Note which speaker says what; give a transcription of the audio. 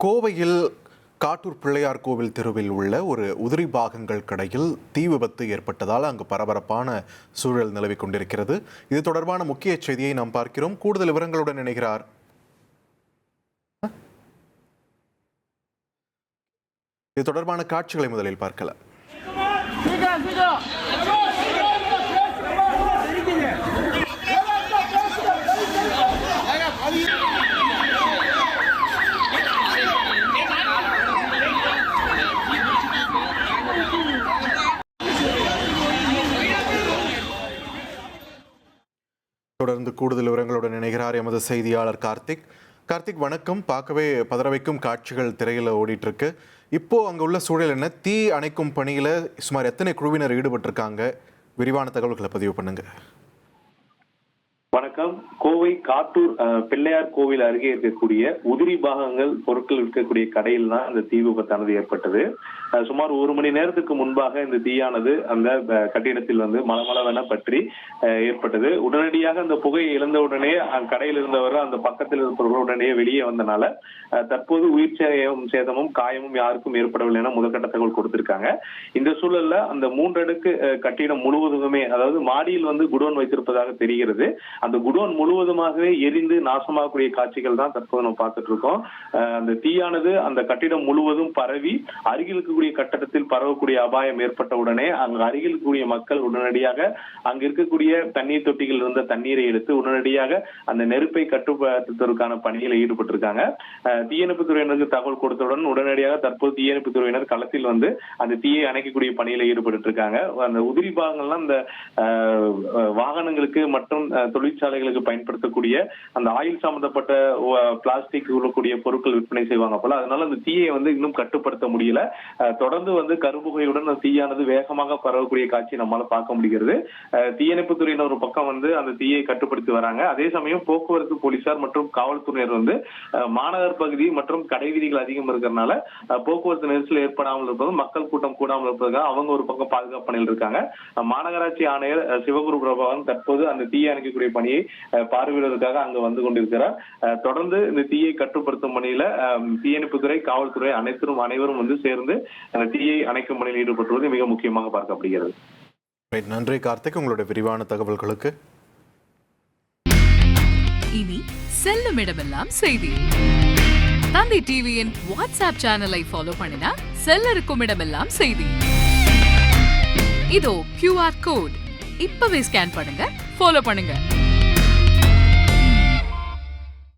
Speaker 1: கோவையில் காட்டூர் பிள்ளையார் கோவில் தெருவில் உள்ள ஒரு உதிரி பாகங்கள் கடையில் தீ விபத்து ஏற்பட்டதால் அங்கு பரபரப்பான சூழல் நிலவிக் கொண்டிருக்கிறது. இது தொடர்பான முக்கிய செய்தியை நாம் பார்க்கிறோம். கூடுதல் விவரங்களுடன் இணைகிறார் இது தொடர்பான காட்சிகளை முதலில் பார்க்கலாம். தொடர்ந்து கூடுதல் விவரங்களுடன் இணைகிறார் எமது செய்தியாளர் கார்த்திக். வணக்கம். பார்க்கவே பதற வைக்கும் காட்சிகள் திரையில் ஓடிட்டு இருக்கு. இப்போ அங்க உள்ள சூழல் என்ன? தீ அணைக்கும் பணியில சுமார் எத்தனை குழுவினர் ஈடுபட்டிருக்காங்க? விரிவான தகவல்களை பதிவு பண்ணுங்க.
Speaker 2: வணக்கம். கோவை காட்டூர் பிள்ளையார் கோவில் அருகே இருக்கக்கூடிய உதிரி பாகங்கள் பொருட்கள் இருக்கக்கூடிய கடையில் தான் இந்த தீ விபத்தானது ஏற்பட்டது. சுமார் 1 மணி நேரத்துக்கு முன்பாக இந்த தீயானது அந்த கட்டிடத்தில் மளமளவென பற்றி ஏற்பட்டது. உடனடியாக அந்த புகை இழந்தவுடனே கடையில் இருந்தவர் அந்த பக்கத்தில் இருப்பவர்கள் உடனடியே வெளியே வந்தனால தற்போது உயிர் சேதமும் காயமும் யாருக்கும் ஏற்படவில்லை என முதற்கட்ட தகவல் கொடுத்திருக்காங்க. இந்த சூழல்ல அந்த 3 அடுக்கு கட்டிடம் முழுவதுமே, அதாவது மாடியில் குடோன் வைத்திருப்பதாக தெரிகிறது. அந்த குடோன் முழுவதுமாகவே எரிந்து நாசமாகக்கூடிய காட்சிகள் தான் தற்போது நம்ம பார்த்துட்டு இருக்கோம். அந்த தீயானது அந்த கட்டிடம் முழுவதும் பரவி அருகில் இருக்கக்கூடிய கட்டடத்தில் பரவக்கூடிய அபாயம் ஏற்பட்ட உடனே அங்கு அருகில் இருக்கக்கூடிய மக்கள் உடனடியாக அங்கு இருக்கக்கூடிய தண்ணீர் தொட்டிகள் இருந்த தண்ணீரை எடுத்து உடனடியாக அந்த நெருப்பை கட்டுப்படுத்துவதற்கான பணியில் ஈடுபட்டிருக்காங்க. தீயணைப்பு துறையினருக்கு தகவல் கொடுத்தவுடன் உடனடியாக தற்போது தீயணைப்பு துறையினர் களத்தில் அந்த தீயை அணைக்கக்கூடிய பணியில ஈடுபட்டு இருக்காங்க. அந்த உதிரி பாகங்கள்லாம் அந்த வாகனங்களுக்கு மற்றும் தொழிற்சாலைகளுக்கு பயன்படுத்தக்கூடிய அந்த ஆயில் சம்பந்தப்பட்ட பிளாஸ்டிக் உள்ளக்கூடிய பொருட்கள் விற்பனை செய்வாங்க போல. அதனால அந்த தீயை இன்னும் கட்டுப்படுத்த முடியல. தொடர்ந்து கரும்புகையுடன் அந்த தீயானது வேகமாக பரவக்கூடிய காட்சி நம்மளால பார்க்க முடிகிறது. தீயணைப்பு துறையினர் ஒரு பக்கம் அந்த தீயை கட்டுப்படுத்தி வராங்க. அதே சமயம் போக்குவரத்து போலீசார் மற்றும் காவல்துறையினர் மாநகர் பகுதி மற்றும் கடை வீதிகள் அதிகம் இருக்கிறதுனால போக்குவரத்து நெரிசல் ஏற்படாமல் இருப்பதும் மக்கள் கூட்டம் கூடாமல் இருப்பதுக்காக அவங்க ஒரு பக்கம் பாதுகாப்பு பணியில் இருக்காங்க. மாநகராட்சி ஆணையர் சிவகுரு பிரபாகரன் தற்போது அந்த தீயை அணைக்கக்கூடிய பணியை பார்வையிடுவதற்காக அங்கு வந்து கொண்டிருக்கிறார். தொடர்ந்து இந்த தீயை கட்டுப்படுத்தும் பணியில தீயணைப்புத்துறை, காவல்துறை அனைவரும் சேர்ந்து அந்த தீயை அணைக்கும் பணியில் ஈடுபட்டுவது மிக முக்கியமாக பார்க்கப்படுகிறது.
Speaker 1: நன்றி கார்த்திக், உங்களுடைய விரிவான தகவல்களுக்கு.
Speaker 3: இனி செல்லும் இடமெல்லாம் செய்தி. தந்தி டிவியின் வாட்ஸ்அப் சேனலை ஃபாலோ பண்ணினா செல்ல இருக்கும் இடமெல்லாம் செய்தி. இதோ QR கோட் இப்பவே ஸ்கேன் பண்ணுங்க, ஃபாலோ பண்ணுங்க.